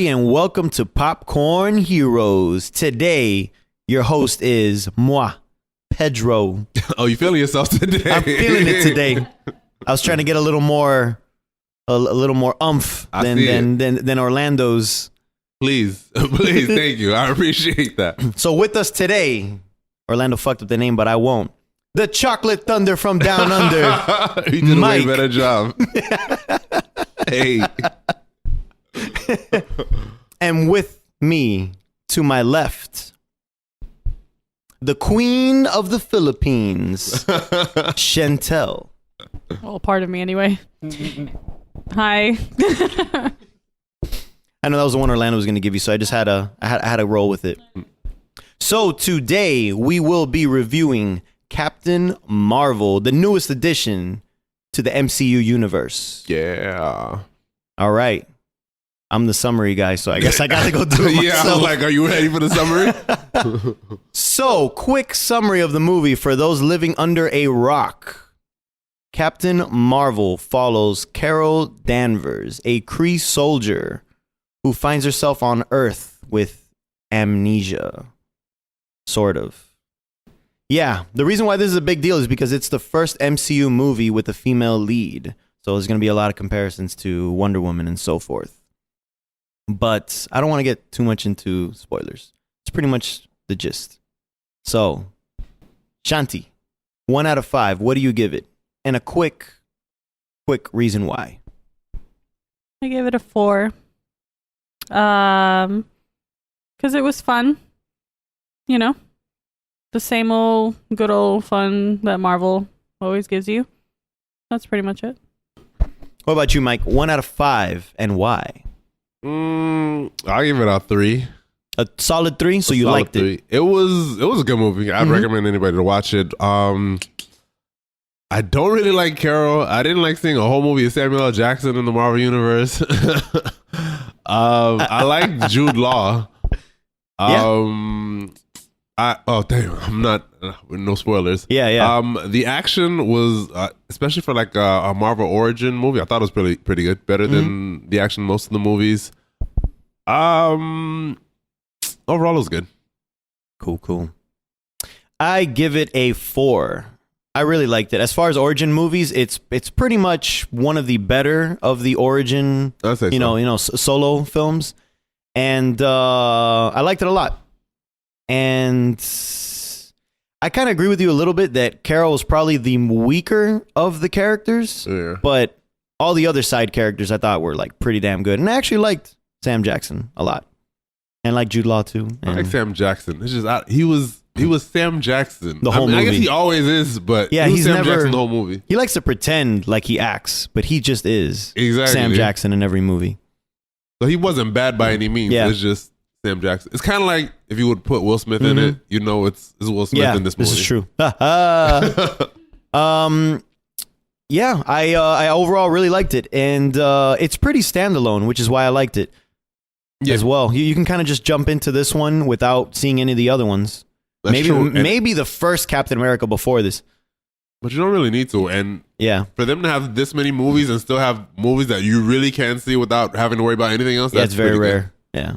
everybody, and welcome to Popcorn Heroes. Today, your host is moi, Pedro. Oh, you feeling yourself today? I'm feeling it today. I was trying to get a little more umph than Orlando's. Please, thank you. I appreciate that. So with us today, Orlando fucked up the name, but I won't. The Chocolate Thunder from Down Under. You did Mike. a way better job. Hey. And with me, to my left, the Queen of the Philippines, Chantel. Well, part of me anyway. Hi. I know that was the one Orlando was going to give you, so I just had to roll with it. So today we will be reviewing Captain Marvel, the newest addition to the MCU universe. Yeah. All right. I'm the summary guy, so I guess I got to go do it myself. Yeah, I was like, are you ready for the summary? So, quick summary of the movie for those living under a rock. Captain Marvel follows Carol Danvers, a Kree soldier who finds herself on Earth with amnesia. Sort of. Yeah, the reason why this is a big deal is because it's the first MCU movie with a female lead. So there's going to be a lot of comparisons to Wonder Woman and so forth. But I don't want to get too much into spoilers. It's pretty much the gist. So, Shanti, 1 out of 5, what do you give it? And a quick reason why. I gave it a 4. Because it was fun. You know, the same old good old fun that Marvel always gives you. That's pretty much it. What about you, Mike? 1 out of 5, and why? I'll give it a 3. A solid 3, so you liked it. It was a good movie. I'd recommend anybody to watch it. I don't really like Carol. I didn't like seeing a whole movie of Samuel L. Jackson in the Marvel Universe. I like Jude Law. I'm not with no spoilers. Yeah. The action was especially for like a Marvel origin movie. I thought it was pretty good, better than the action in most of the movies. Overall, it was good. Cool. I give it a 4. I really liked it. As far as origin movies, it's pretty much one of the better of the origin, solo films, and I liked it a lot. And I kind of agree with you a little bit that Carol was probably the weaker of the characters, but all the other side characters I thought were like pretty damn good. And I actually liked Sam Jackson a lot, and like Jude Law too. I like Sam Jackson. It's just he was Sam Jackson the whole movie. I guess he always is, but yeah, he's Sam never Jackson the whole movie. He likes to pretend like he acts, but he just is exactly Sam Jackson in every movie. So he wasn't bad by any means. Yeah. It's just Sam Jackson. It's kind of like if you would put Will Smith in it, you know it's Will Smith in this movie. This is true. I overall really liked it, and it's pretty standalone, which is why I liked it as well. You can kind of just jump into this one without seeing any of the other ones. That's true. Maybe the first Captain America before this. But you don't really need to. And for them to have this many movies and still have movies that you really can see without having to worry about anything else, that's it's very rare. Good. Yeah.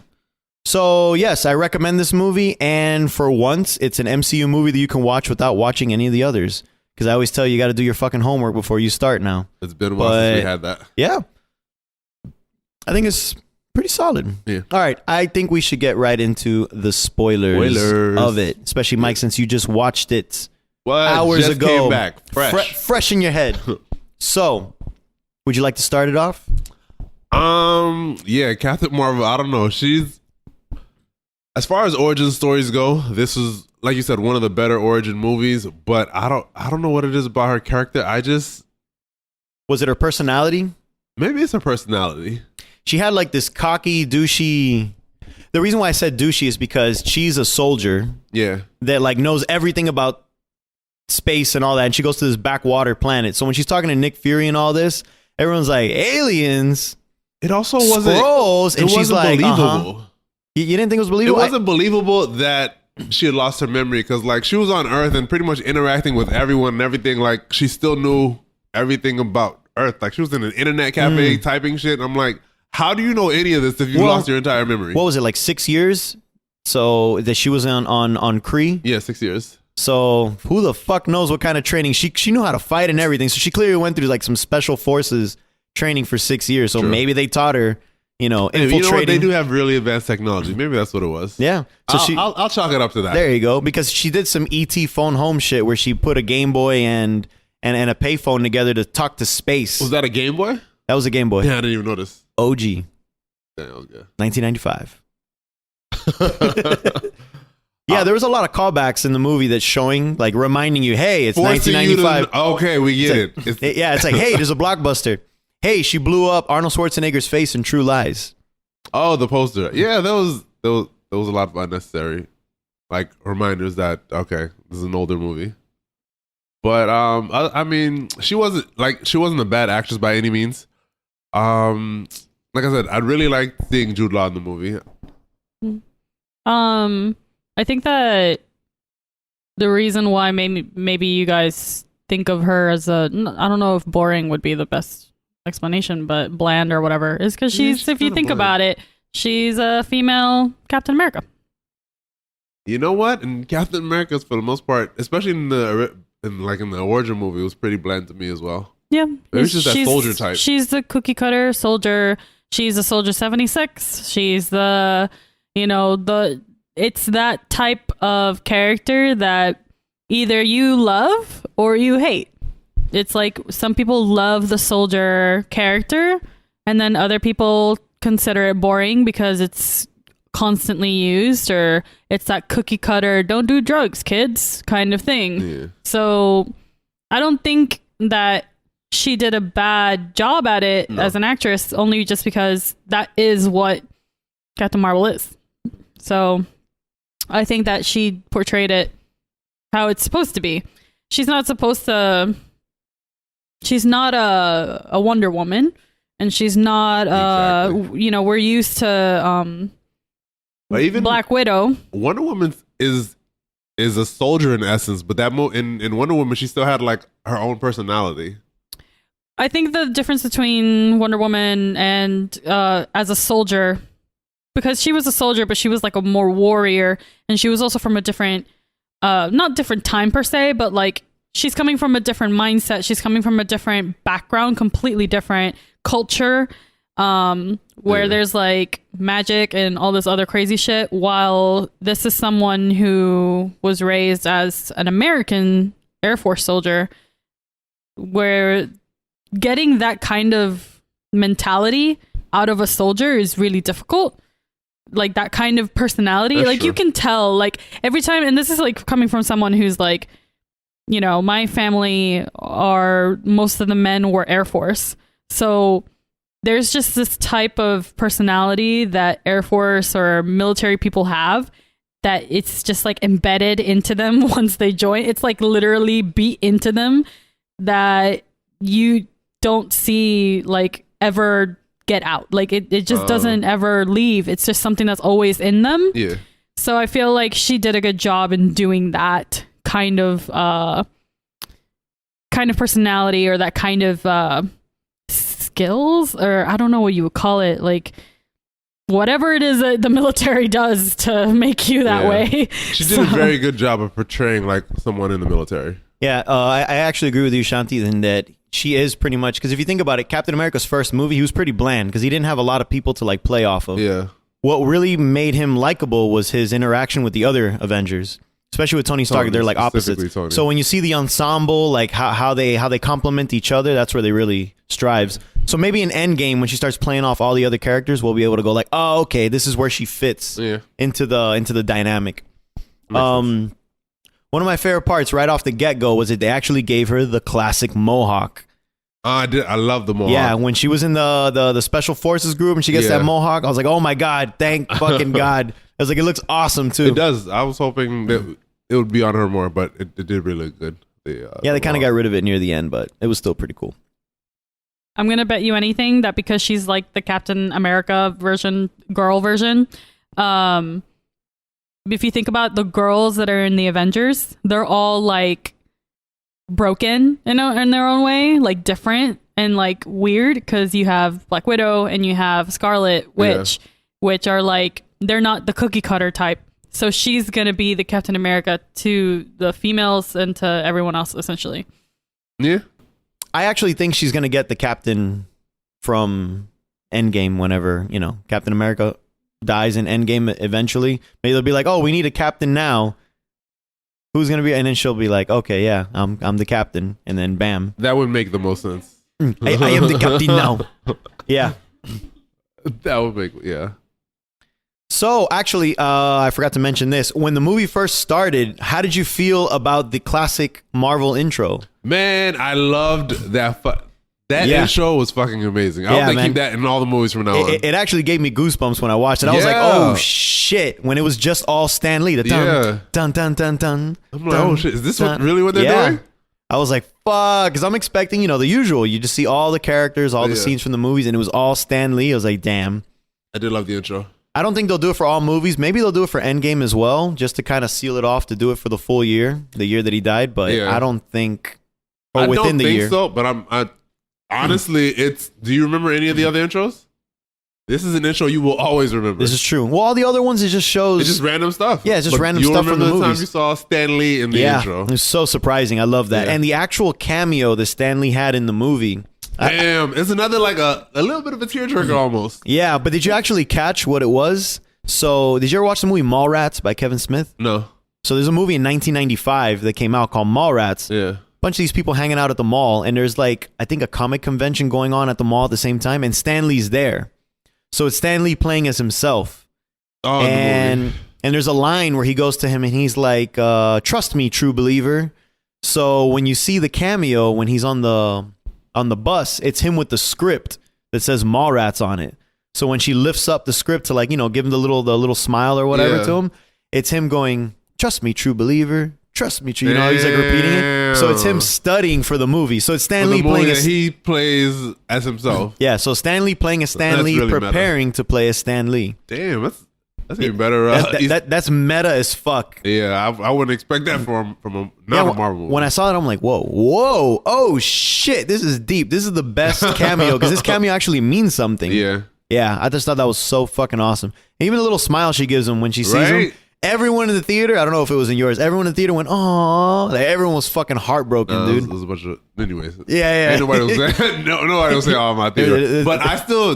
So, yes, I recommend this movie. And for once, it's an MCU movie that you can watch without watching any of the others. Because I always tell you got to do your fucking homework before you start now. It's been a while since we had that. Yeah. I think it's pretty solid. Yeah. All right. I think we should get right into the spoilers of it. Especially, Mike, since you just watched it hours ago. Came back. Fresh in your head. So, would you like to start it off? Yeah, Captain Marvel, I don't know. She's, as far as origin stories go, this is, like you said, one of the better origin movies, but I don't know what it is about her character. Was it her personality? Maybe it's her personality. She had like this cocky, douchey. The reason why I said douchey is because she's a soldier. Yeah. That like knows everything about space and all that, and she goes to this backwater planet. So when she's talking to Nick Fury and all this, everyone's like, aliens. It also wasn't scrolls, and she's like, believable. You didn't think it was believable? It wasn't believable that she had lost her memory, because like she was on Earth and pretty much interacting with everyone and everything. Like she still knew everything about Earth. Like she was in an internet cafe typing shit. I'm like, How do you know any of this if you lost your entire memory? What was it, like 6 years? So that she was on Kree? Yeah, 6 years. So who the fuck knows what kind of training? She knew how to fight and everything. So she clearly went through like some special forces training for 6 years. So maybe they taught her, infiltrating. You know what? They do have really advanced technology. Maybe that's what it was. Yeah. So I'll chalk it up to that. There you go. Because she did some ET phone home shit where she put a Game Boy and a payphone together to talk to space. Was that a Game Boy? That was a Game Boy. Yeah, I didn't even notice. OG. Yeah, that was good. 1995. Yeah, there was a lot of callbacks in the movie that's showing, like reminding you, hey, it's 1995. Okay, we get it. It's like, hey, there's a blockbuster. Hey, she blew up Arnold Schwarzenegger's face in True Lies. Oh, the poster. Yeah, there was a lot of unnecessary, like, reminders that, okay, this is an older movie. But I mean, she wasn't a bad actress by any means. Like I said, I really liked seeing Jude Law in the movie. I think that the reason why maybe you guys think of her as I don't know if boring would be the best explanation, but bland or whatever, is because if you think about it, she's a female Captain America. You know what? And Captain America's, for the most part, especially in the origin movie, was pretty bland to me as well. Yeah, it's just that soldier type. She's the cookie cutter soldier. She's a soldier 76. She's it's that type of character that either you love or you hate. It's like some people love the soldier character, and then other people consider it boring because it's constantly used, or it's that cookie cutter, don't do drugs, kids kind of thing. Yeah. So I don't think that she did a bad job at it as an actress, only just because that is what Captain Marvel is. So I think that she portrayed it how it's supposed to be. She's not a Wonder Woman, and she's not exactly. We're used to but even Black Widow. Wonder Woman is a soldier in essence, but in Wonder Woman she still had like her own personality. I think the difference between Wonder Woman and as a soldier, because she was a soldier, but she was like a more warrior, and she was also from a different, not different time per se, but like she's coming from a different mindset. She's coming from a different background, completely different culture, where there's like magic and all this other crazy shit. While this is someone who was raised as an American Air Force soldier, where getting that kind of mentality out of a soldier is really difficult. Like that kind of personality, that's like true. You can tell, like every time, and this is like coming from someone who's like, my family most of the men were Air Force. So there's just this type of personality that Air Force or military people have that it's just like embedded into them once they join. It's like literally beat into them that you don't see like ever get out. Like it just doesn't ever leave. It's just something that's always in them. Yeah. So I feel like she did a good job in doing that kind of personality, or that kind of skills, or I don't know what you would call it, like whatever it is that the military does to make you that way. She did a very good job of portraying like someone in the military. Yeah, I actually agree with you, Shanti, in that she is pretty much, because if you think about it, Captain America's first movie, he was pretty bland because he didn't have a lot of people to like play off of. Yeah. What really made him likable was his interaction with the other Avengers, especially with Tony Stark. They're like opposites. Tony. So when you see the ensemble, like how they complement each other, that's where they really strives. So maybe in Endgame, when she starts playing off all the other characters, we'll be able to go like, oh, okay, this is where she fits into the dynamic. One of my favorite parts right off the get-go was that they actually gave her the classic mohawk. I love the mohawk. Yeah, when she was in the Special Forces group and she gets that mohawk, I was like, oh my God, thank fucking God. I was like, it looks awesome too. It does. I was hoping that it would be on her more, but it did really look good. They kind of got rid of it near the end, but it was still pretty cool. I'm going to bet you anything that because she's like the Captain America girl version, if you think about the girls that are in the Avengers, they're all like broken, in their own way, like different. and like weird because you have Black Widow and you have Scarlet Witch, which are like, they're not the cookie cutter type. So she's going to be the Captain America to the females and to everyone else, essentially. Yeah. I actually think she's going to get the captain from Endgame whenever, you know, Captain America dies in Endgame eventually. Maybe they'll be like, oh, we need a captain now. Who's going to be? And then she'll be like, okay, yeah, I'm the captain. And then bam. That would make the most sense. I am the captain now. Yeah. That would make, yeah. So actually, I forgot to mention this. When the movie first started, how did you feel about the classic Marvel intro? Man, I loved that. That intro was fucking amazing. I hope they keep that in all the movies from now on. It actually gave me goosebumps when I watched it. I was like, oh shit. When it was just all Stan Lee. The dun, dun, dun, dun, dun. I'm like, oh shit. Is this really what they're doing? I was like, fuck. Because I'm expecting, you know, the usual. You just see all the characters, all the scenes from the movies, and it was all Stan Lee. I was like, damn. I did love the intro. I don't think they'll do it for all movies. Maybe they'll do it for Endgame as well, just to kind of seal it off to do it for the full year, the year that he died. But I don't think, or within the year. I don't think so, but honestly, do you remember any of the other intros? This is an intro you will always remember. This is true. Well, all the other ones, it just shows. It's just random stuff. Yeah, it's just random stuff from the movies. You remember the time you saw Stan Lee in the intro. It was so surprising. I love that. And the actual cameo that Stan Lee had in the movie. Damn, it's another like a little bit of a tearjerker almost. Yeah, but did you actually catch what it was? So, did you ever watch the movie Mallrats by Kevin Smith? No. So, there's a movie in 1995 that came out called Mallrats. Yeah. Bunch of these people hanging out at the mall, and there's like, I think a comic convention going on at the mall at the same time, and Stan Lee's there. So, it's Stan Lee playing as himself. Oh, and there's a line where he goes to him and he's like, trust me, true believer. So, when you see the cameo, when he's on the bus, it's him with the script that says Mallrats on it. So when she lifts up the script to, like, you know, give him the little smile or whatever to him, it's him going, trust me, true believer, trust me, true. You know, he's like repeating it. So it's him studying for the movie. So it's Stan Lee playing he plays as himself. Yeah, so Stan Lee playing as Stan Lee, really preparing to play as Stan Lee. Damn, that's even better. That's meta as fuck. Yeah, I wouldn't expect that from a Marvel movie. When I saw it, I'm like, whoa, oh shit, this is deep. This is the best cameo because this cameo actually means something. Yeah, I just thought that was so fucking awesome. And even the little smile she gives him when she sees him. Everyone in the theater, I don't know if it was in yours, everyone in the theater went, oh, like, everyone was fucking heartbroken, dude. It was a bunch of, anyways. Yeah. Ain't nobody was saying, nobody was saying, oh, my theater. But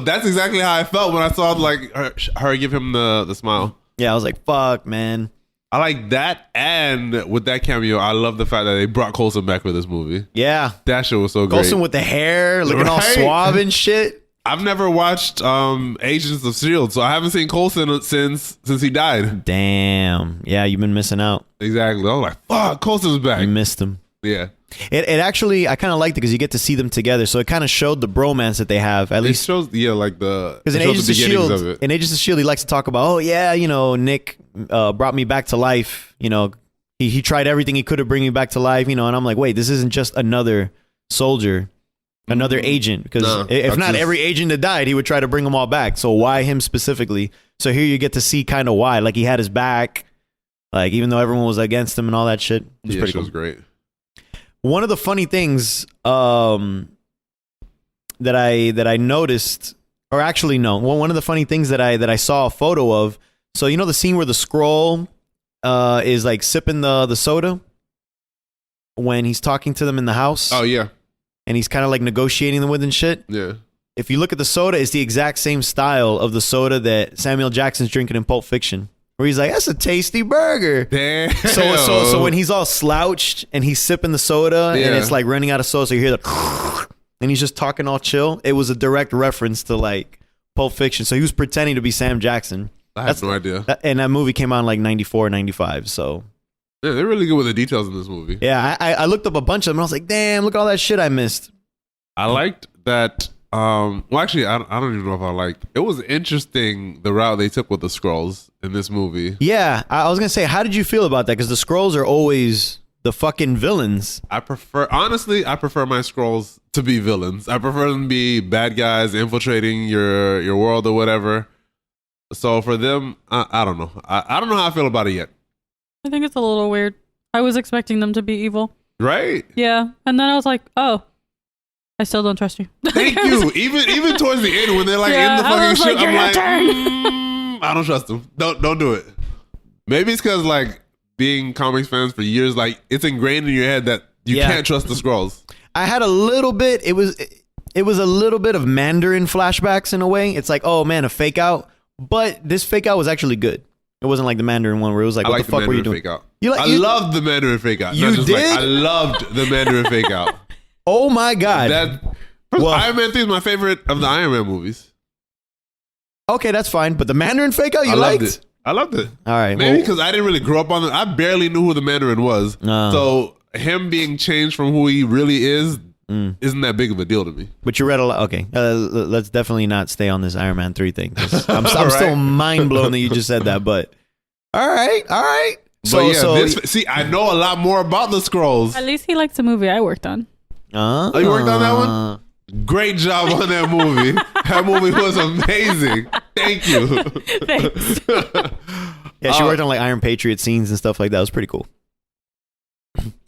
that's exactly how I felt when I saw, like, her give him the smile. Yeah, I was like, fuck, man. I like that, and with that cameo, I love the fact that they brought Coulson back for this movie. Yeah. That shit was so great. Coulson with the hair, looking all suave and shit. I've never watched Agents of S.H.I.E.L.D., so I haven't seen Coulson since he died. Damn. Yeah, you've been missing out. Exactly. I was like, fuck, Coulson's back. You missed him. Yeah. It actually, I kind of liked it because you get to see them together, so it kind of showed the bromance that they have. At least shows, like the because in Agents of S.H.I.E.L.D., he likes to talk about, oh yeah, you know, Nick brought me back to life. You know, he tried everything he could to bring me back to life. You know, and I'm like, wait, this isn't just another soldier. Another agent, because if not every agent that died, he would try to bring them all back. So why him specifically? So here you get to see kind of why. Like, he had his back, like, even though everyone was against him and all that shit. It was pretty cool. Was great. One of the funny things that I noticed, or actually no, one of the funny things that I saw a photo of. So you know the scene where the Skrull is like sipping the soda when he's talking to them in the house. Oh yeah. And he's kind of like negotiating them with and shit. Yeah. If you look at the soda, it's the exact same style of the soda that Samuel Jackson's drinking in Pulp Fiction. Where he's like, that's a tasty burger. Damn. So when he's all slouched and he's sipping the soda and it's like running out of soda, so you hear the and he's just talking all chill. It was a direct reference to like Pulp Fiction. So he was pretending to be Sam Jackson. I had no idea. And that movie came out in like 94, 95. So yeah, they're really good with the details in this movie. Yeah, I looked up a bunch of them and I was like, damn, look at all that shit I missed. I liked that. Well, actually, I don't even know if I liked. It was interesting the route they took with the Skrulls in this movie. Yeah, I was gonna say, how did you feel about that? Because the Skrulls are always the fucking villains. I prefer my Skrulls to be villains. I prefer them to be bad guys infiltrating your world or whatever. So for them, I don't know. I don't know how I feel about it yet. I think it's a little weird. I was expecting them to be evil. Right? Yeah. And then I was like, oh, I still don't trust you. Thank you. Even towards the end when they're like in the fucking ship, I'm like, I don't trust them. Don't do it. Maybe it's because like being comics fans for years, like it's ingrained in your head that you can't trust the Skrulls. I had a little bit. It was a little bit of Mandarin flashbacks in a way. It's like, oh man, a fake out. But this fake out was actually good. It wasn't like the Mandarin one where it was like, what the fuck were you doing? Fake out. I loved the Mandarin fake out. You did? I loved the Mandarin fake out. Oh my God. Iron Man 3 is my favorite of the Iron Man movies. Okay, that's fine. But the Mandarin fake out, you liked liked? I loved it. All right. Maybe because I didn't really grow up on it. I barely knew who the Mandarin was. So him being changed from who he really is isn't that big of a deal to me. But you read a lot. Okay. Let's definitely not stay on this Iron Man 3 thing. I'm still mind blown that you just said that. But all right. So see, I know a lot more about the Skrulls. At least he likes the movie I worked on. Oh, you worked on that one? Great job on that movie. That movie was amazing. Thank you. Thanks. Yeah, she worked on like Iron Patriot scenes and stuff like that. It was pretty cool.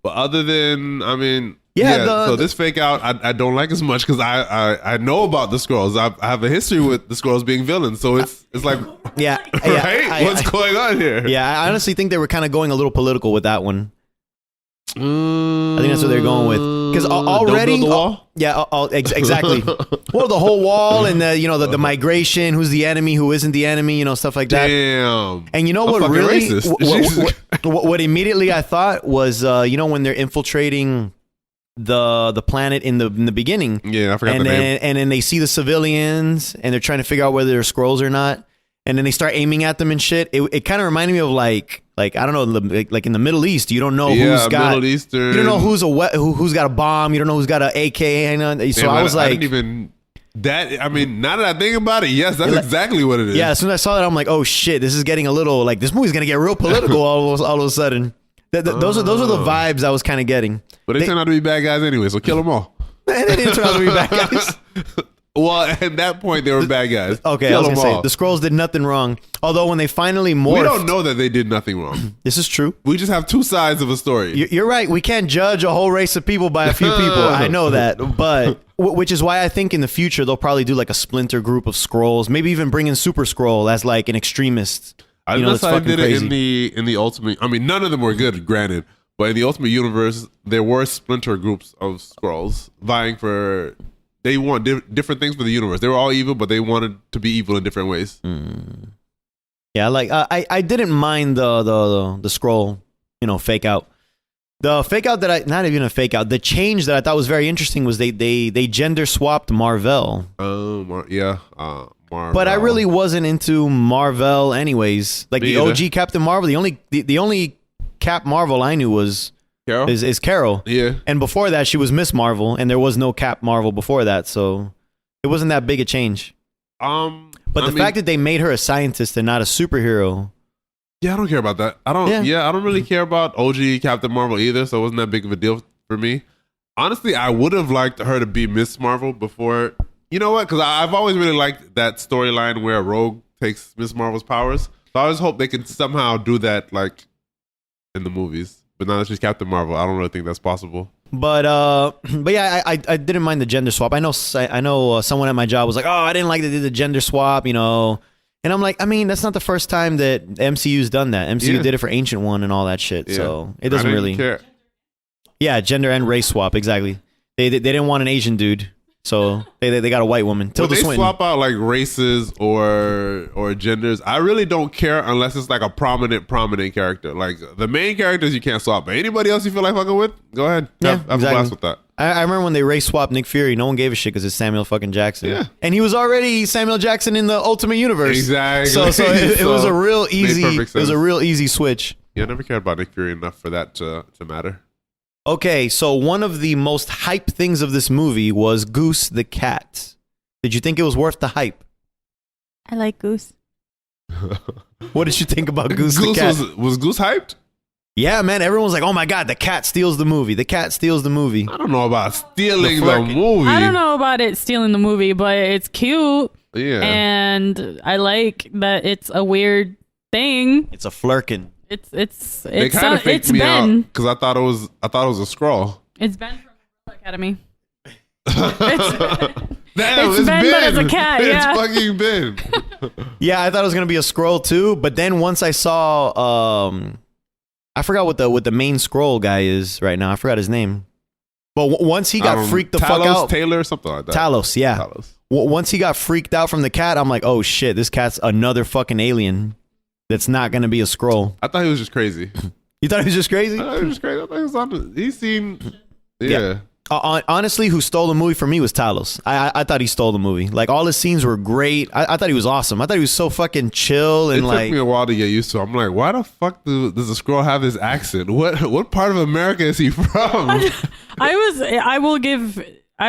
But other than, I mean, so this fake out, I don't like as much because I know about the Skrulls. I have a history with the Skrulls being villains. So it's like, right? What's going on here? Yeah, I honestly think they were kind of going a little political with that one. I think that's what they're going with because already, exactly. Well, the whole wall and the migration, who's the enemy, who isn't the enemy, stuff like that. Damn. And you know what really, what immediately I thought was, when they're infiltrating the planet in the beginning. Yeah, I forgot the name. And then they see the civilians and they're trying to figure out whether they're Skrulls or not. And then they start aiming at them and shit. It kind of reminded me of like I don't know, like in the Middle East, you don't know who's got Middle Eastern. You don't know who's got a bomb. You don't know who's got an AK. So I was like, I mean, now that I think about it, yes, that's exactly what it is. Yeah, as soon as I saw that, I'm like, oh shit, this is getting a little like this movie's gonna get real political all of a sudden. Those are the vibes I was kind of getting. But they turned out to be bad guys anyway, so kill them all. They didn't turn out to be bad guys. Well, at that point, they were bad guys. Okay, I was going to say, the Skrulls did nothing wrong. Although when they finally morphed... We don't know that they did nothing wrong. This is true. We just have two sides of a story. You're right. We can't judge a whole race of people by a few people. I know that. But, which is why I think in the future, they'll probably do like a splinter group of Skrulls. Maybe even bring in Super Skrull as like an extremist. That's how they did it in the Ultimate... I mean, none of them were good, granted. But in the Ultimate Universe, there were splinter groups of Skrulls vying for... They want different things for the universe. They were all evil, but they wanted to be evil in different ways. Yeah, like I didn't mind the Skrull, fake out. The fake out not even a fake out. The change that I thought was very interesting was they gender swapped Marvel. Marvel. But I really wasn't into Marvel anyways. Like the OG Captain Marvel, the only Cap Marvel I knew was Carol? Is Carol. Yeah. And before that, she was Miss Marvel, and there was no Cap Marvel before that, so it wasn't that big a change. But the fact that they made her a scientist and not a superhero. Yeah, I don't care about that. I don't really care about OG Captain Marvel either, so it wasn't that big of a deal for me. Honestly, I would have liked her to be Miss Marvel before. You know what? Because I've always really liked that storyline where Rogue takes Miss Marvel's powers. So I just hope they can somehow do that, like, in the movies. But now that she's Captain Marvel, I don't really think that's possible. But yeah, I didn't mind the gender swap. I know someone at my job was like, oh, I didn't like they did the gender swap, And I'm like, I mean, that's not the first time that MCU's done that. MCU did it for Ancient One and all that shit. Yeah. So it doesn't really care. Yeah, gender and race swap, exactly. They didn't want an Asian dude. So they got a white woman. Tilda Swinton. They swap out like races or genders. I really don't care unless it's like a prominent character. Like the main characters you can't swap, but anybody else you feel like fucking with, go ahead. Have a blast with that. I remember when they race swapped Nick Fury, no one gave a shit because it's Samuel fucking Jackson. Yeah. And he was already Samuel Jackson in the Ultimate Universe. Exactly. So it was a real easy switch. Yeah, I never cared about Nick Fury enough for that to matter. Okay, so one of the most hype things of this movie was Goose the cat. Did you think it was worth the hype? I like Goose. What did you think about Goose the cat? Was Goose hyped? Yeah, man. Everyone's like, oh my God, the cat steals the movie. The cat steals the movie. I don't know about stealing the movie. I don't know about it stealing the movie, but it's cute. Yeah. And I like that it's a weird thing. It's a flirkin'. They kind of faked me out because I thought it was a Skrull. It's Ben from Umbrella Academy. Damn, it's Ben, but as a cat. Yeah. It's fucking Ben. Yeah, I thought it was gonna be a scroll too, but then once I saw, I forgot what the main scroll guy is right now. I forgot his name. But once he got freaked the fuck out, Taylor or something like that. Talos, yeah. Talos. Once he got freaked out from the cat, I'm like, oh shit, this cat's another fucking alien. That's not gonna be a scroll. I thought he was just crazy. You thought he was just crazy? I thought he was just crazy. I thought he was on. He seemed. Yeah. Honestly, who stole the movie for me was Talos. I thought he stole the movie. Like, all his scenes were great. I thought he was awesome. I thought he was so fucking chill and It took me a while to get used to. I'm like, why the fuck does the Skrull have this accent? What part of America is he from? I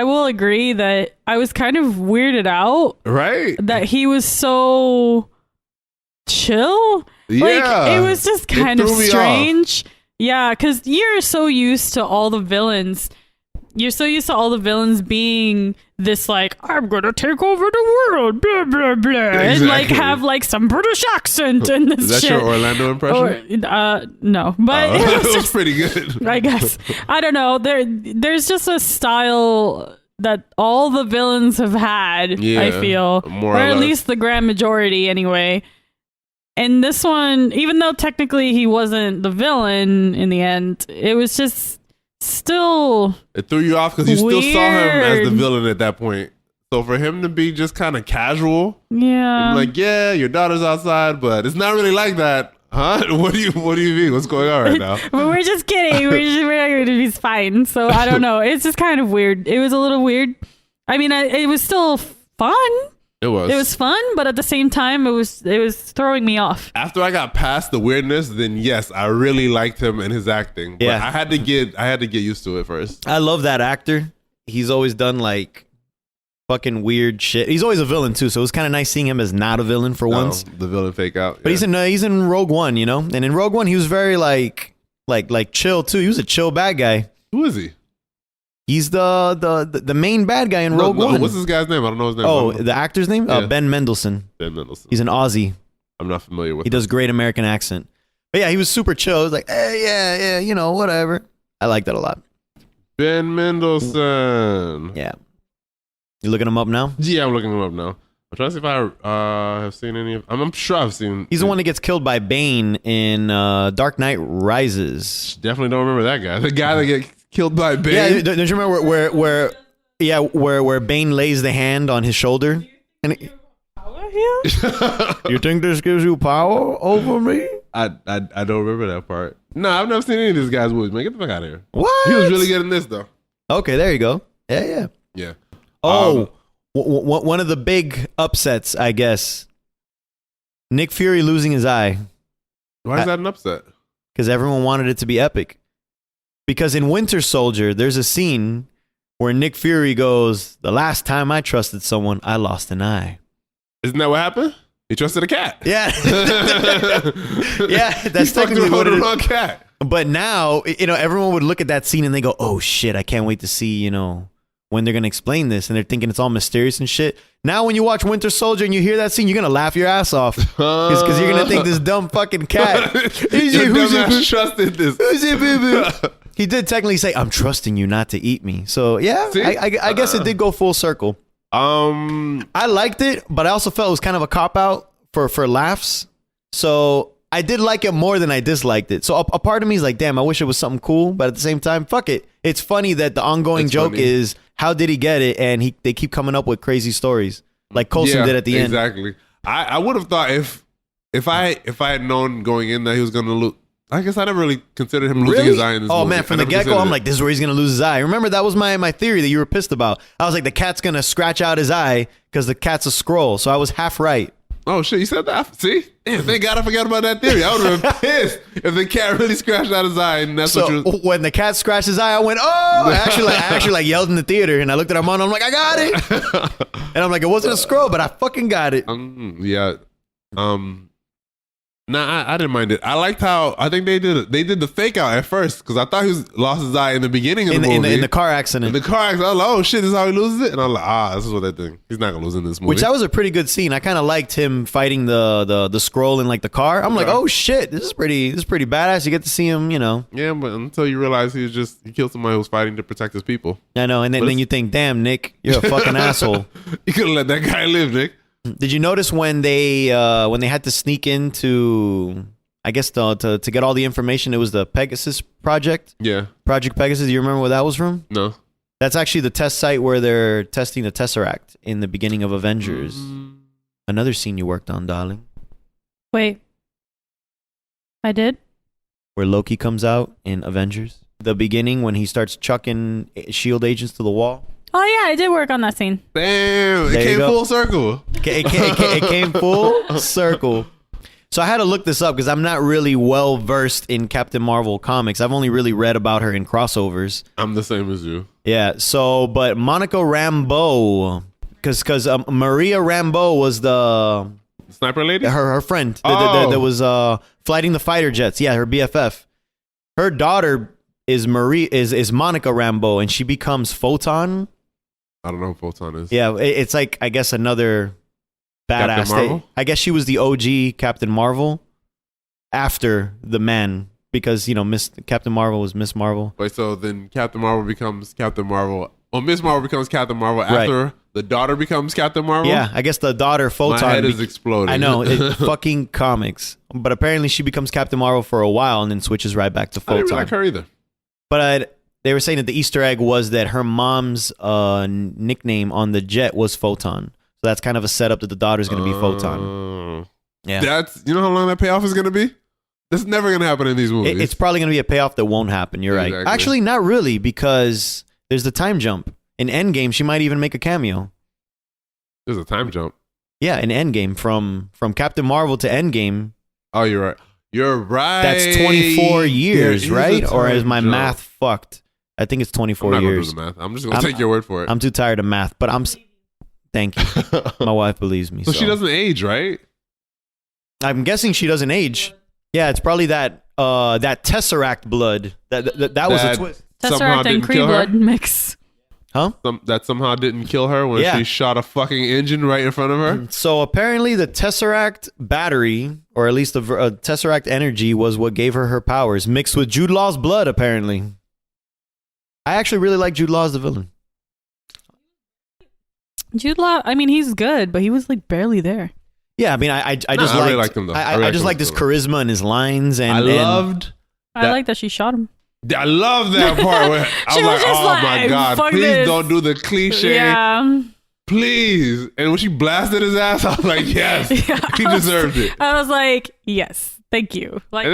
will agree that I was kind of weirded out Right? that he was so chill. Yeah. Like, it was just kind of threw me strange. Yeah, because you're so used to all the villains. You're so used to all the villains being this, like, I'm gonna take over the world, blah blah blah, and like have like some British accent and this Is that shit. your Orlando impression? No, but It was pretty good. I guess. I don't know. There's just a style that all the villains have had, Yeah, I feel. more or or at less. least the grand majority anyway. And this one, even though technically he wasn't the villain in the end, it was just still It threw you off because you still saw him as the weird. villain at that point. So for him to be just kind of casual, yeah. I'm like, yeah, your daughter's outside, but it's not really like that, huh? What do you mean? What's going on right now? But we're just kidding. We're not going to be fine. So I don't know. It's just kind of weird. It was a little weird. I mean, it was still fun. It was fun, but at the same time, it was throwing me off. After I got past the weirdness, then yes, I really liked him and his acting. But Yeah. I had to get used to it first. I love that actor. He's always done like fucking weird shit. He's always a villain too, so it was kind of nice seeing him as not a villain for once. The villain fake out. But he's in Rogue One, you know. And in Rogue One, he was very like chill too. He was a chill bad guy. Who is he? He's the main bad guy in Rogue One. What's this guy's name? I don't know his name. Oh, the actor's name? Yeah. Ben Mendelsohn. Ben Mendelsohn. He's an Aussie. I'm not familiar with He does great American accent. But yeah, he was super chill. He was like, hey, yeah, you know, whatever. I like that a lot. Ben Mendelsohn. Yeah. You looking him up now? Yeah, I'm looking him up now. I'm trying to see if I have seen any of. I'm sure I've seen. He's the one that gets killed by Bane in Dark Knight Rises. Definitely don't remember that guy. The guy that gets killed by Bane. Yeah, don't you remember where Bane lays the hand on his shoulder? And you think this gives you power over me? I don't remember that part. No, I've never seen any of these guys' movies, man. Get the fuck out of here. What? He was really good in this though. Okay, there you go. Yeah. Yeah. Oh, one of the big upsets, I guess. Nick Fury losing his eye Why is that an upset? because everyone wanted it to be epic. Because in Winter Soldier, there's a scene where Nick Fury goes, "The last time I trusted someone, I lost an eye." Isn't that what happened? He trusted a cat. Yeah. Yeah, that's He fucked technically around what it with is. the wrong cat. But now, you know, everyone would look at that scene and they go, "Oh shit, I can't wait to see, you know, when they're going to explain this." And they're thinking it's all mysterious and shit. Now when you watch Winter Soldier and you hear that scene, you're going to laugh your ass off. Because you're going to think this dumb fucking cat. Your dumbass trusted this. Who's it, boo-boo? He did technically say, "I'm trusting you not to eat me." So yeah, See? I guess it did go full circle. I liked it, but I also felt it was kind of a cop-out for laughs. So I did like it more than I disliked it. So a part of me is like, damn, I wish it was something cool. But at the same time, fuck it. It's funny that the ongoing It's joke funny. is, how did he get it? And they keep coming up with crazy stories. Like Coulson did at the end. Exactly. I would have thought if I had known going in that he was going to lose. I guess I never really considered him losing his eye in this Oh movie. man, from I the never get-go, considered I'm it. like, this is where he's gonna lose his eye. Remember, that was my theory that you were pissed about. I was like, the cat's gonna scratch out his eye because the cat's a scroll. So I was half right. oh shit, you said that? See? Damn, thank God I forgot about that theory. I would have been pissed if the cat really scratched out his eye and that's what you So was. when the cat scratched his eye, I went, "Oh!" I actually like yelled in the theater, and I looked at Armando. I'm like, "I got it!" And I'm like, "It wasn't a scroll, but I fucking got it." Yeah. Nah, I didn't mind it. I liked how I think they did the fake out at first because I thought he lost his eye in the beginning of the movie. In the car accident. In the car accident, I was like, oh shit, this is how he loses it? And I'm like, this is what they think. He's not gonna lose in this movie. Which that was a pretty good scene. I kind of liked him fighting the scroll in like the car. I'm like, oh shit, this is pretty badass. You get to see him, Yeah, but until you realize he killed somebody who was fighting to protect his people. I know, and then you think, damn, Nick, you're a fucking asshole. You could have let that guy live, Nick. Did you notice when they had to sneak into, I guess to get all the information, it was the Pegasus project? Yeah. Project Pegasus. Do you remember where that was from? No. That's actually the test site where they're testing the Tesseract in the beginning of Avengers. Another scene you worked on, darling. Wait. I did? Where Loki comes out in Avengers. The beginning when he starts chucking S.H.I.E.L.D. agents to the wall. Oh, yeah, I did work on that scene. Damn, it came full circle. It came full circle. So I had to look this up because I'm not really well versed in Captain Marvel comics. I've only really read about her in crossovers. I'm the same as you. Yeah. So, but Monica Rambeau, because Maria Rambeau was the sniper lady, her friend that was flighting the fighter jets. Yeah, her BFF. Her daughter is Monica Rambeau, and she becomes Photon. I don't know what Photon is. Yeah, it's like, I guess, another badass. Captain Marvel? I guess she was the OG Captain Marvel after the man, because Captain Marvel was Miss Marvel. Wait, so then Captain Marvel becomes Captain Marvel. Well, Miss Marvel becomes Captain Marvel after the daughter becomes Captain Marvel? Yeah, I guess the daughter Photon. My head is exploding. I know, fucking comics. But apparently she becomes Captain Marvel for a while and then switches right back to Photon. I didn't really like her either. But they were saying that the Easter egg was that her mom's nickname on the jet was Photon. So that's kind of a setup that the daughter's going to be Photon. Yeah. That's, you know how long that payoff is going to be? That's never going to happen in these movies. It's probably going to be a payoff that won't happen. You're right. Actually, not really, because there's the time jump. In Endgame, she might even make a cameo. There's a time jump. Yeah, in Endgame, from Captain Marvel to Endgame. Oh, you're right. You're right. That's 24 years, right? Or is my math fucked? I think it's 24 years. I'm not going to do the math. I'm just going to take your word for it. I'm too tired of math, but thank you. My wife believes me. So she doesn't age, right? I'm guessing she doesn't age. Yeah, it's probably that Tesseract blood. That was a twist. Tesseract and Kree blood mix. Huh? That somehow didn't kill her when she shot a fucking engine right in front of her? So apparently the Tesseract battery, or at least the Tesseract energy, was what gave her powers, mixed with Jude Law's blood, apparently. I actually really like Jude Law as the villain. Jude Law, I mean, he's good, but he was like barely there. Yeah, I mean, I just really liked him though. I just liked his charisma and his lines, and I like that she shot him. I love that part where I was like, oh my God, please don't do the cliche. Yeah. Please. And when she blasted his ass, I was like, yes, he deserved it. I was like, yes, thank you. Like,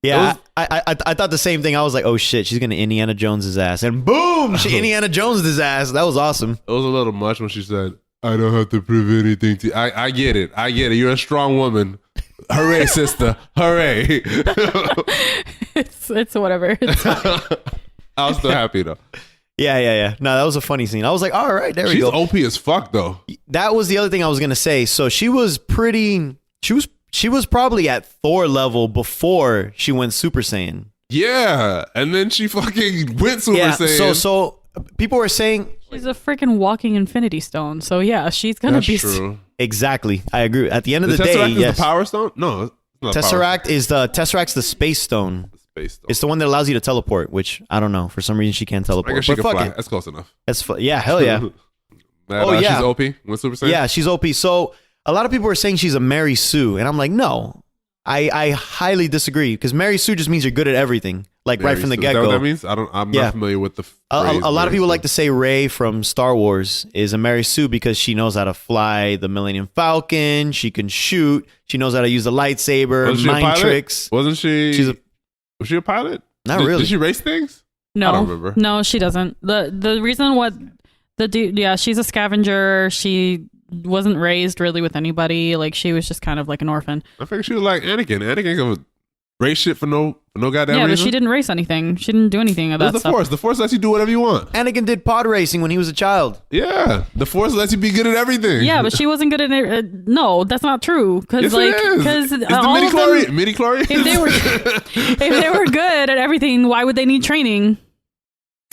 I thought the same thing. I was like, oh shit, she's gonna Indiana Jones his ass, and boom, she Indiana Jones his ass. That was awesome. It was a little much when she said, I don't have to prove anything to you. I get it. You're a strong woman. Hooray, sister. Hooray. It's whatever. It's fine. I was still happy though. Yeah. No, that was a funny scene. I was like, all right, there we go. She's OP as fuck though. That was the other thing I was gonna say. So she was probably at Thor level before she went Super Saiyan. Yeah, and then she fucking went Super Saiyan. So people were saying she's a freaking walking Infinity Stone. So yeah, she's gonna be true. Exactly, I agree. At the end of the day, Tesseract is the Power Stone. No, it's not Tesseract's the Space Stone. It's the one that allows you to teleport, which I don't know. For some reason, she can't teleport. I guess she can fly. That's close enough. Yeah, hell yeah. She's OP. Went Super Saiyan? Yeah, she's OP. So a lot of people were saying she's a Mary Sue, and I'm like, no. I highly disagree, because Mary Sue just means you're good at everything, like right from the get-go. Is that what that means? I'm not familiar with the phrase. A lot of people like to say Rey from Star Wars is a Mary Sue because she knows how to fly the Millennium Falcon, she can shoot, she knows how to use a lightsaber, mind tricks. Wasn't she? Was she a pilot? Not really. Did she race things? No. I don't remember. No, she doesn't. The reason what the dude, she's a scavenger. She wasn't raised really with anybody. Like, she was just kind of like an orphan. I think she was like Anakin. Anakin race shit for no goddamn Yeah, reason. but she didn't race anything. She didn't do anything of that That's the stuff. Force. The Force lets you do whatever you want. Anakin did pod racing when he was a child. Yeah, the Force lets you be good at everything. Yeah, but she wasn't good at it. No, that's not true. Because Yes, it is. It's the all of them, midi-chlorians. if they were good at everything, why would they need training?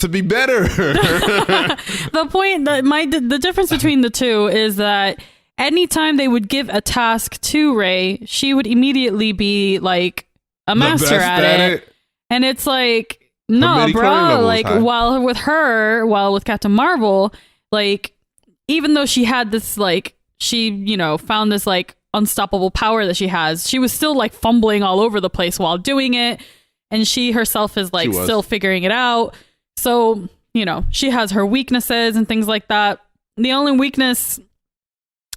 To be better. The point that the difference between the two is that anytime they would give a task to Rey, she would immediately be like a master at it. And it's like, no, bro. Like while with Captain Marvel, like even though she had this like she found this like unstoppable power that she has, she was still like fumbling all over the place while doing it, and she herself is like still figuring it out. So, she has her weaknesses and things like that. The only weakness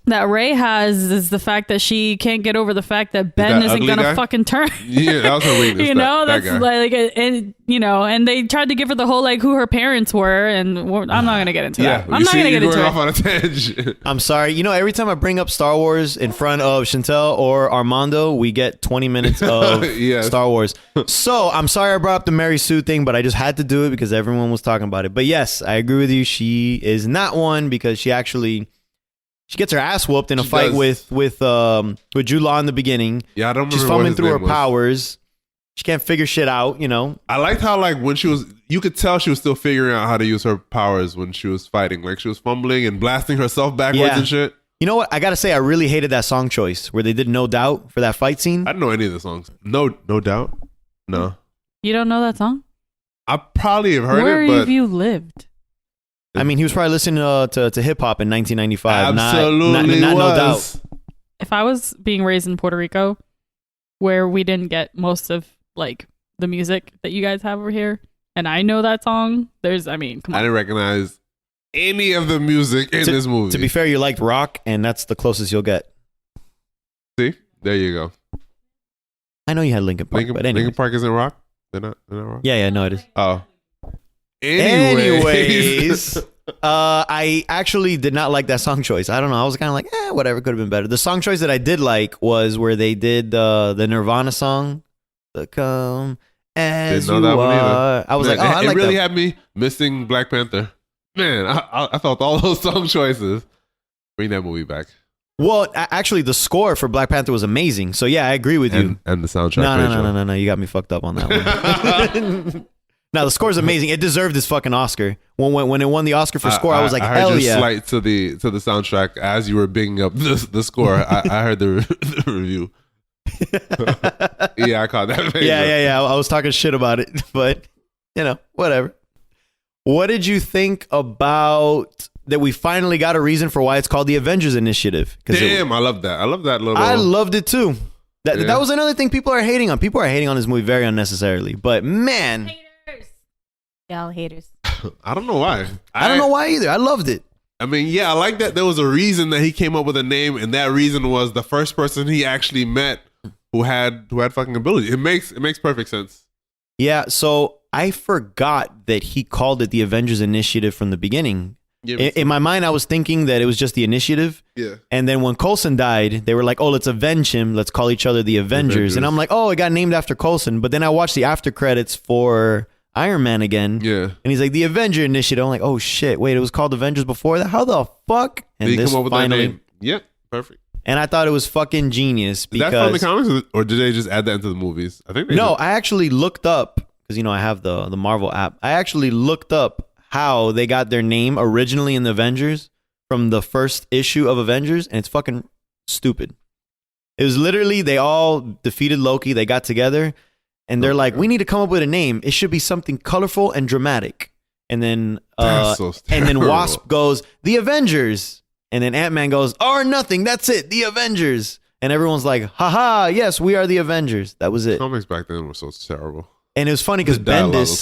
that Rey has is the fact that she can't get over the fact that Ben isn't gonna fucking turn. Yeah, that was her weakness. That's like, and they tried to give her the whole like who her parents were, and I'm not gonna get into that. I'm not gonna get into it. Off on a tangent. I'm sorry. Every time I bring up Star Wars in front of Chantel or Armando, we get 20 minutes of Star Wars. So I'm sorry I brought up the Mary Sue thing, but I just had to do it because everyone was talking about it. But yes, I agree with you. She is not one because she gets her ass whooped in a fight with Jude Law in the beginning. Yeah, I don't remember. She's fumbling through her powers. She can't figure shit out, I liked how like when you could tell she was still figuring out how to use her powers when she was fighting. Like she was fumbling and blasting herself backwards and shit. You know what? I gotta say, I really hated that song choice where they did No Doubt for that fight scene. I didn't know any of the songs. No Doubt. No. You don't know that song? I probably have heard Where it, but have you lived? I mean, he was probably listening to hip hop in 1995. Absolutely not was. No Doubt. If I was being raised in Puerto Rico, where we didn't get most of like the music that you guys have over here, and I know that song, come on. I didn't recognize any of the music in this movie. To be fair, you liked rock, and that's the closest you'll get. See, there you go. I know you had Linkin Park, but anyway. Linkin Park isn't rock. They're not rock. Yeah, no, it is. Oh. Anyways, I actually did not like that song choice. I don't know. I was kind of like, whatever, could have been better. The song choice that I did like was where they did the Nirvana song, the Come As You Are. I was like, I like it really that. had me missing Black Panther. Man, I felt all those song choices. Bring that movie back. Well, actually, the score for Black Panther was amazing. So yeah, I agree with you. And the soundtrack. No. You got me fucked up on that one. No, the score's amazing. It deserved this fucking Oscar. When it won the Oscar for score, I was like, hell yeah. I heard your slight to the soundtrack as you were bigging up the score. I heard the review. Yeah, I caught that. Yeah. I was talking shit about it, but whatever. What did you think about that? We finally got a reason for why it's called the Avengers Initiative. Damn, I love that. I love that little. I loved it too. That was another thing people are hating on. People are hating on this movie very unnecessarily. But man. Y'all haters. I don't know why. I don't know why either. I loved it. I mean, yeah, I like that there was a reason that he came up with a name, and that reason was the first person he actually met who had fucking ability. It makes perfect sense. Yeah, so I forgot that he called it the Avengers Initiative from the beginning. Yeah, in my mind, I was thinking that it was just the Initiative. Yeah. And then when Coulson died, they were like, let's avenge him. Let's call each other the Avengers. And I'm like, it got named after Coulson. But then I watched the after credits for Iron Man again. Yeah. And he's like, the Avenger Initiative. I'm like, oh shit, wait, it was called Avengers before that? How the fuck? And did he come up with that name? Yep, perfect. And I thought it was fucking genius because... Is that from the comics or did they just add that into the movies? I think they did. I actually looked up, because I have the Marvel app. I actually looked up how they got their name originally in the Avengers from the first issue of Avengers, and it's fucking stupid. It was literally, they all defeated Loki, they got together, and they're like, we need to come up with a name. It should be something colorful and dramatic. And then Wasp goes, the Avengers. And then Ant-Man goes, or nothing, that's it, the Avengers. And everyone's like, haha, yes, we are the Avengers. That was it. Comics back then were so terrible. And it was funny because Bendis,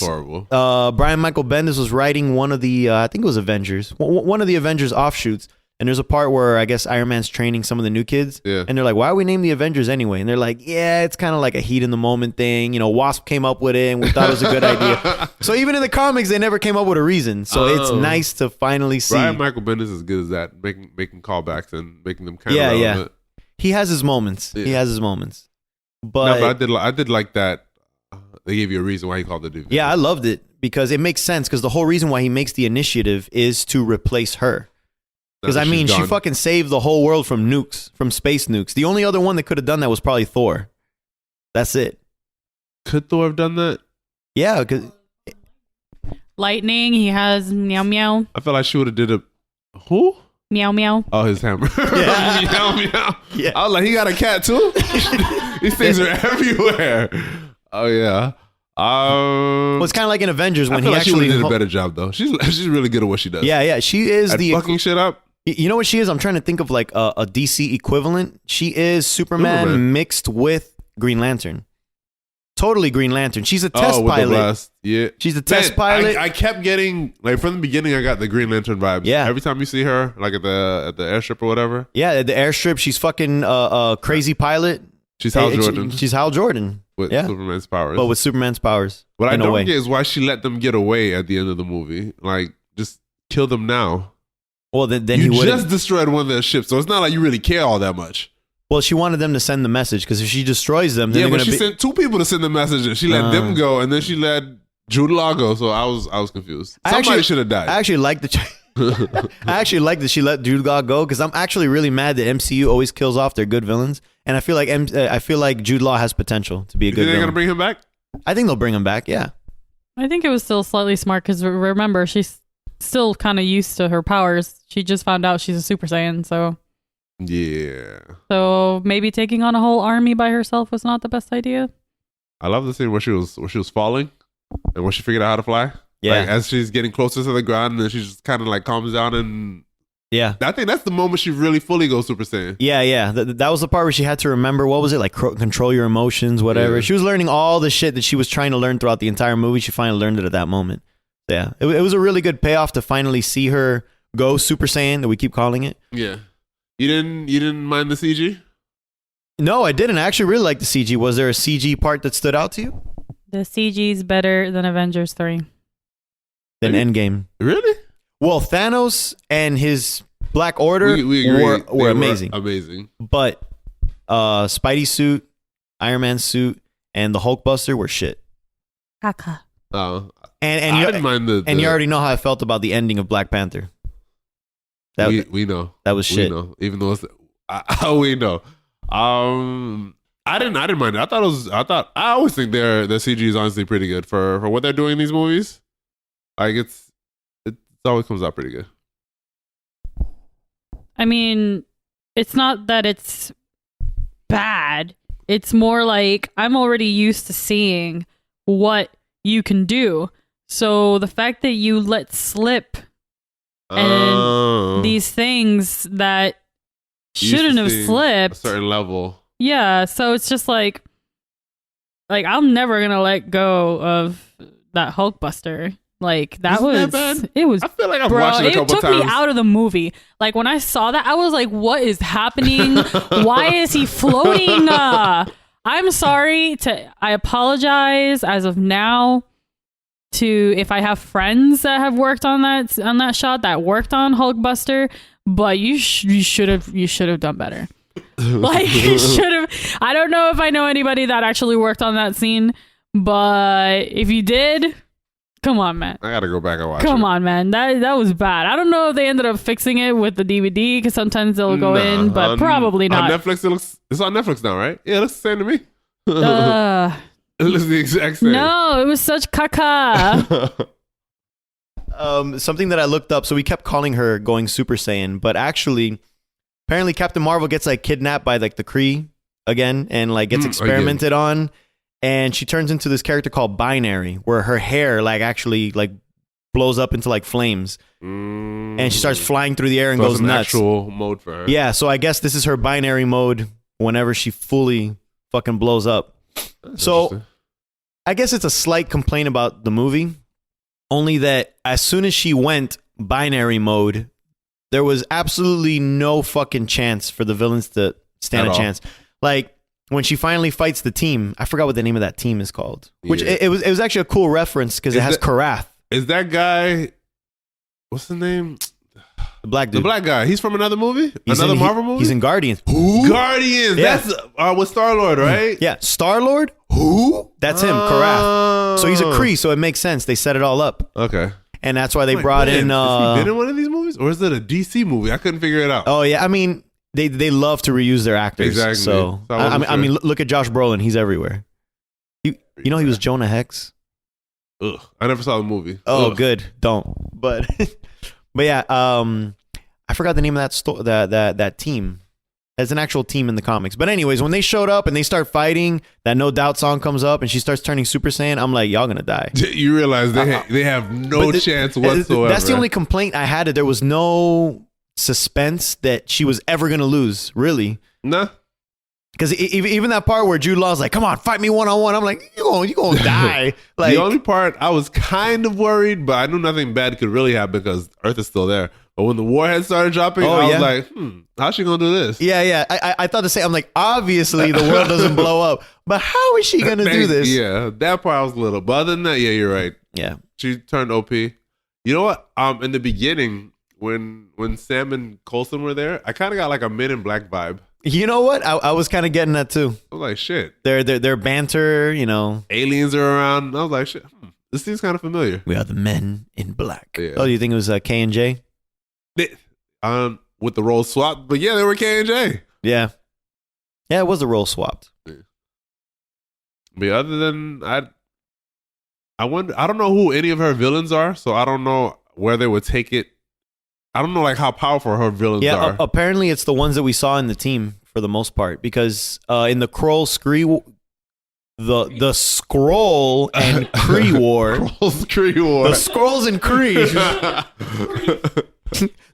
Brian Michael Bendis was writing one of the, I think it was Avengers, one of the Avengers offshoots. And there's a part where I guess Iron Man's training some of the new kids. Yeah. And they're like, why are we named the Avengers anyway? And they're like, yeah, it's kind of like a heat in the moment thing. Wasp came up with it and we thought it was a good idea. So even in the comics, they never came up with a reason. So it's nice to finally see. Brian Michael Bendis is good as that, making callbacks and making them kind of relevant. He has his moments. Yeah. He has his moments. But, I did like that. They gave you a reason why he called it the. yeah, I loved it because it makes sense. Because the whole reason why he makes the initiative is to replace her. Because I mean, she fucking saved the whole world from nukes, from space nukes. The only other one that could have done that was probably Thor. That's it. Could Thor have done that? Yeah, because Lightning. He has meow meow. I feel like she would have did a who? Meow meow. Oh, his hammer. Yeah. meow meow. Yeah. I was like, he got a cat too. These things are everywhere. Oh yeah. Well, it's kind of like in Avengers when I feel he like actually she did a better job though. She's really good at what she does. Yeah, she is At fucking shit up. You know what she is? I'm trying to think of like a DC equivalent. She is Superman mixed with Green Lantern. Totally Green Lantern. She's a test with the pilot. blast. Yeah, She's a test pilot. I kept getting like from the beginning. I got the Green Lantern vibes. Yeah. Every time you see her, like at the airstrip or whatever. Yeah, at the airstrip. She's fucking crazy pilot. She's Hal Jordan. She's Hal Jordan. With yeah. Superman's powers. But with Superman's powers. What I don't get is why she let them get away at the end of the movie. Like, just kill them now. Well, then you he would just destroyed one of their ships, so it's not like you really care all that much. Well, she wanted them to send the message because if she destroys them, then but she sent two people to send the message, and she let them go, and then she let Jude Law go. So I was confused. Somebody should have died. I actually like that she let Jude Law go because I'm actually really mad that MCU always kills off their good villains, and I feel like Jude Law has potential to be a good villain. They're gonna bring him back? I think they'll bring him back. Yeah. I think it was still slightly smart because remember she's still kind of used to her powers. She just found out she's a Super Saiyan, so yeah. So maybe taking on a whole army by herself was not the best idea. I love the scene where she was falling and when she figured out how to fly. Yeah. Like, as she's getting closer to the ground, and then she just kind of like calms down, and yeah, I think that's the moment she really fully goes Super Saiyan. Yeah. That was the part where she had to remember, what was it, like control your emotions, whatever. Yeah. She was learning all the shit that she was trying to learn throughout the entire movie. She finally learned it at that moment. Yeah, it was a really good payoff to finally see her go Super Saiyan, that we keep calling it. Yeah. You didn't mind the CG? No, I didn't. I actually really liked the CG. Was there a CG part that stood out to you? The CG's better than Avengers 3. Than Endgame. Really? Well, Thanos and his Black Order were amazing. Amazing. But Spidey suit, Iron Man suit, and the Hulkbuster were shit. Kaka. And I didn't mind and you already know how I felt about the ending of Black Panther. We know that was shit. We know, even though we know. I didn't mind it. I always think their CG is honestly pretty good for what they're doing in these movies. Like it always comes out pretty good. I mean, it's not that it's bad. It's more like I'm already used to seeing what you can do. So the fact that you let slip and these things that shouldn't have slipped a certain level. Yeah, so it's just like I'm never gonna let go of that Hulkbuster. Like that was it was. I feel like I've watched it a couple times. It took me out of the movie. Like when I saw that, I was like, "What is happening? Why is he floating?" I'm sorry. I apologize as of now. To if I have friends that have worked on that shot that worked on Hulkbuster, but you should have done better. Like you should have. I don't know if I know anybody that actually worked on that scene, but if you did, come on, man. I gotta go back and watch. Come on, man. That was bad. I don't know if they ended up fixing it with the DVD because sometimes they'll go in, but probably not. On Netflix, it's on Netflix now, right? Yeah, it looks the same to me. It looks the exact same. No, it was such caca. Something that I looked up. So we kept calling her going Super Saiyan, but actually, apparently Captain Marvel gets like kidnapped by like the Kree again, and like gets experimented on, and she turns into this character called Binary, where her hair like actually like blows up into like flames, and she starts flying through the air and goes nuts. Actual mode for her. Yeah, so I guess this is her binary mode whenever she fully fucking blows up. So I guess it's a slight complaint about the movie, only that as soon as she went binary mode, there was absolutely no fucking chance for the villains to stand a chance. Like when she finally fights the team, I forgot what the name of that team is called, which it was actually a cool reference because it has Karath. Is that guy, what's the name? The black dude. The black guy. He's from another movie? He's another in, Marvel movie? He's in Guardians. Who? Guardians. Yeah. That's with Star-Lord, right? Yeah. Star-Lord? Who? That's him, Karath. So he's a Kree, so it makes sense. They set it all up. Okay. And that's why they brought in... Has he been in one of these movies? Or is it a DC movie? I couldn't figure it out. Oh, yeah. I mean, they love to reuse their actors. Exactly. So I mean, look at Josh Brolin. He's everywhere. You know he was Jonah Hex? Ugh. I never saw the movie. Oh, Ugh. good. Don't. But yeah, I forgot the name of that team. There's an actual team in the comics. But anyways, when they showed up and they start fighting, that No Doubt song comes up and she starts turning Super Saiyan. I'm like, y'all gonna die. You realize they have no chance whatsoever. That's the only complaint I had. That there was no suspense that she was ever gonna lose. Really? Nah. Because even that part where Jude Law's like, "Come on, fight me one-on-one," I'm like, "You gonna die." Like, the only part I was kind of worried, but I knew nothing bad could really happen because Earth is still there. But when the warhead started dropping, I was like, how's she gonna do this? Yeah. I thought the same. I'm like, obviously the world doesn't blow up, but how is she gonna do this? Yeah, that part I was little. But other than that, yeah, you're right. Yeah. She turned OP. You know what? In the beginning, when Sam and Coulson were there, I kind of got like a Men in Black vibe. You know what? I was kind of getting that too. I was like, shit. Their banter, aliens are around. I was like, shit. This seems kind of familiar. We are the Men in Black. Yeah. Oh, you think it was K and J? With the role swap, but yeah, they were K and J. Yeah, it was the role swapped. Yeah. But other than I wonder. I don't know who any of her villains are, so I don't know where they would take it. I don't know like how powerful her villains are. Apparently it's the ones that we saw in the team for the most part, because in the Kroll Scree, the Skrull and Kree war, the Skrulls and Kree.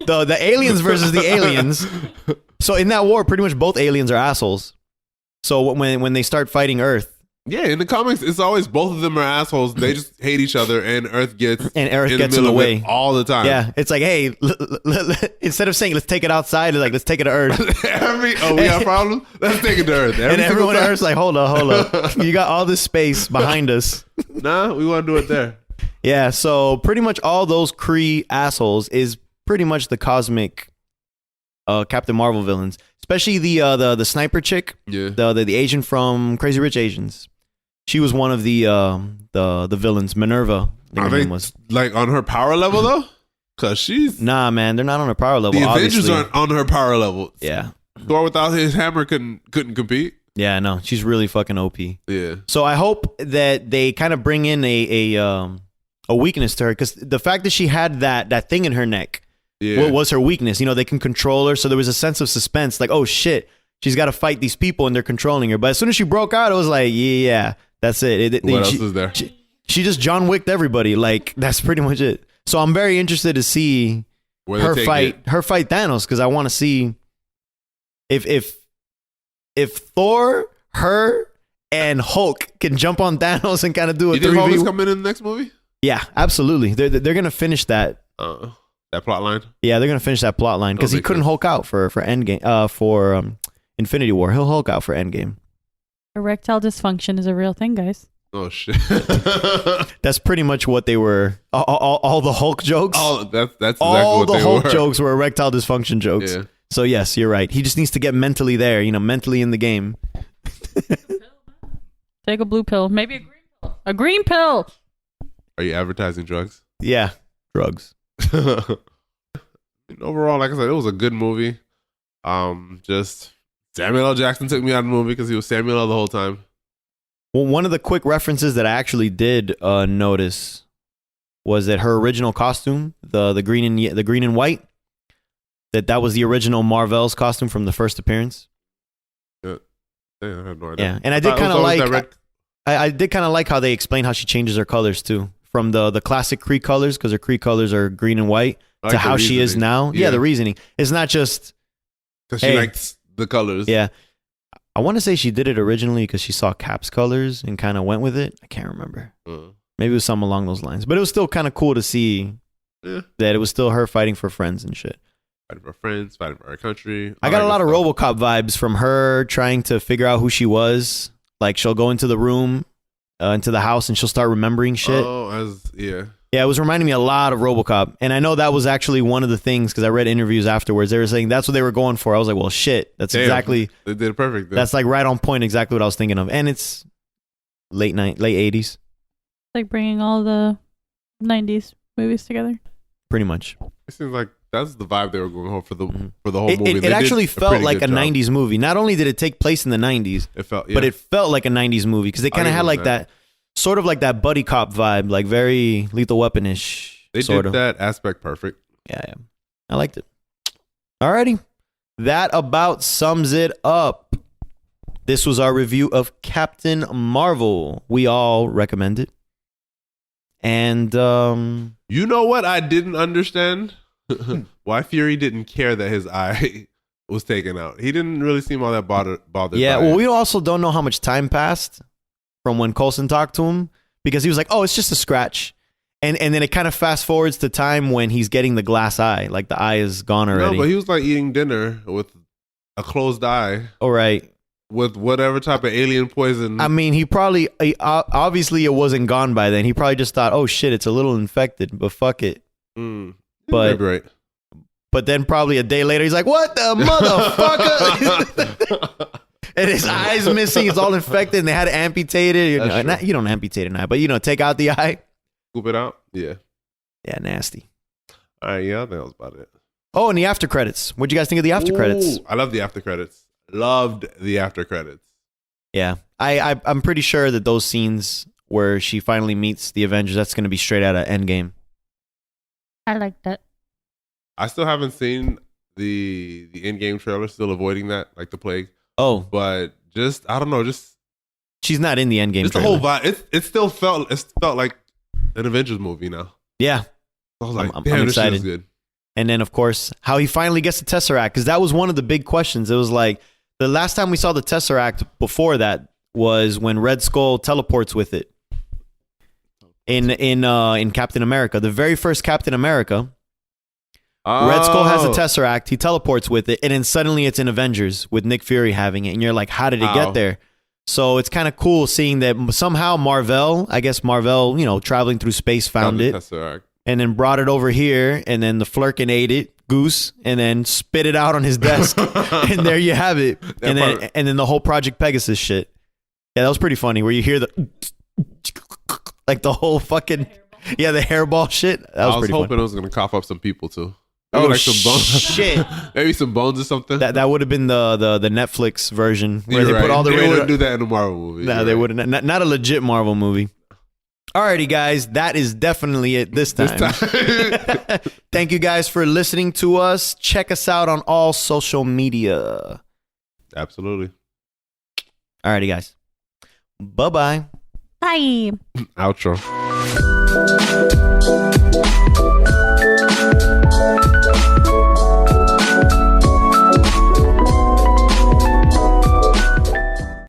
The aliens versus the aliens. So in that war, pretty much both aliens are assholes. So when they start fighting Earth, yeah, in the comics, it's always both of them are assholes. They just hate each other, and Earth gets in the way all the time. Yeah, it's like, hey, instead of saying let's take it outside, it's like let's take it to Earth. We got problems. Let's take it to Earth. And everyone on Earth's like, hold up, you got all this space behind us. Nah, we want to do it there. Yeah, so pretty much all those Kree assholes is pretty much the cosmic Captain Marvel villains, especially the sniper chick, the Asian from Crazy Rich Asians. She was one of the villains. Minerva. Are they like on her power level though? Cause she's man, they're not on her power level. The Avengers aren't on her power level. Yeah, Thor without his hammer couldn't compete. Yeah, no, she's really fucking OP. Yeah. So I hope that they kind of bring in a weakness to her, because the fact that she had that thing in her neck. Yeah. What was her weakness? They can control her. So there was a sense of suspense, like, oh shit, she's got to fight these people and they're controlling her. But as soon as she broke out, it was like, yeah, that's it. What else is there? She just John Wicked everybody. Like, that's pretty much it. So I'm very interested to see her fight Thanos, because I want to see if Thor, her, and Hulk can jump on Thanos and kind of do a 3v. You think Hulk is coming in the next movie? Yeah, absolutely. They're gonna finish that. That plot line? Yeah, they're gonna finish that plot line, because he couldn't Hulk out for Endgame, for Infinity War. He'll Hulk out for Endgame. Erectile dysfunction is a real thing, guys. Oh shit! That's pretty much what they were. All the Hulk jokes. Oh, that's exactly all what the they Hulk were. jokes were erectile dysfunction jokes. Yeah. So yes, you're right. He just needs to get mentally there. Mentally in the game. Take a blue pill, maybe a green pill. A green pill. Are you advertising drugs? Yeah, drugs. Overall, like I said, it was a good movie. Just Samuel L. Jackson took me out of the movie because he was Samuel L. the whole time. Well, one of the quick references that I actually did notice was that her original costume, the green and white, that was the original Marvel's costume from the first appearance. Yeah, I have no idea. Yeah, and I did kind of like how they explain how she changes her colors too, from the classic Kree colors, because her Kree colors are green and white, to how she is now. Yeah, the reasoning. It's not just because she likes the colors. Yeah. I want to say she did it originally because she saw Cap's colors and kind of went with it. I can't remember. Maybe it was something along those lines. But it was still kind of cool to see that it was still her fighting for friends and shit. Fighting for friends, fighting for our country. I got a lot of RoboCop vibes from her trying to figure out who she was. Like, she'll go into the room, into the house, and she'll start remembering shit. Oh, yeah. Yeah, it was reminding me a lot of RoboCop. And I know that was actually one of the things, because I read interviews afterwards. They were saying that's what they were going for. I was like, well, shit. That's exactly. They did it perfect. Then. That's like right on point, exactly what I was thinking of. And it's late 80s. Like bringing all the 90s movies together. Pretty much. It seems like that's the vibe they were going for the whole movie. It actually felt like a 90s movie. Not only did it take place in the 90s, but it felt like a 90s movie because they kind of had like that, sort of like that buddy cop vibe, like very Lethal Weapon-ish. They did that aspect perfect. Yeah. I liked it. Alrighty. That about sums it up. This was our review of Captain Marvel. We all recommend it. And you know what I didn't understand? Why Fury didn't care that his eye was taken out. He didn't really seem all that bothered. Yeah, well, we also don't know how much time passed from when Coulson talked to him, because he was like, "Oh, it's just a scratch," and then it kind of fast forwards to time when he's getting the glass eye, like the eye is gone already. No, but he was like eating dinner with a closed eye. All right. With whatever type of alien poison. I mean, he obviously it wasn't gone by then. He probably just thought, "Oh shit, it's a little infected," but fuck it. But right. But then probably a day later, he's like, "What the motherfucker?" And his eye's missing. It's all infected, and they had to amputate it. You don't amputate an eye, but take out the eye. Scoop it out. Yeah. Yeah, nasty. All right. Yeah, I think that was about it. Oh, and the after credits. What'd you guys think of the after credits? I love the after credits. Loved the after credits. Yeah, I'm pretty sure that those scenes where she finally meets the Avengers, that's going to be straight out of Endgame. I like that. I still haven't seen the Endgame trailer. Still avoiding that like the plague. Oh, but just I don't know. Just she's not in the Endgame. Just trailer. the whole vibe. It still felt like an Avengers movie now. Yeah, I was like, I'm damn, excited. This is good. And then of course how he finally gets the Tesseract, because that was one of the big questions. It was like the last time we saw the Tesseract before that was when Red Skull teleports with it in Captain America, the very first Captain America. Red Skull has a Tesseract. He teleports with it, and then suddenly it's in Avengers with Nick Fury having it, and you're like, how did it get there? So it's kind of cool seeing that somehow Marvel, traveling through space, found it, Tesseract. And then brought it over here, and then the Flurkin ate it, Goose, and then spit it out on his desk, and there you have it. And then the whole Project Pegasus shit. Yeah, that was pretty funny, where you hear the like the whole fucking the hairball shit. That was pretty funny. I was hoping it was gonna cough up some people too. Oh, like some bones. Shit! Maybe some bones or something. That would have been the Netflix version where they put all the. They wouldn't do that in a Marvel movie. No, they wouldn't. Not a legit Marvel movie. Alrighty, guys, that is definitely it this time. Thank you guys for listening to us. Check us out on all social media. Absolutely. Alrighty, guys. Bye-bye. Bye. Outro.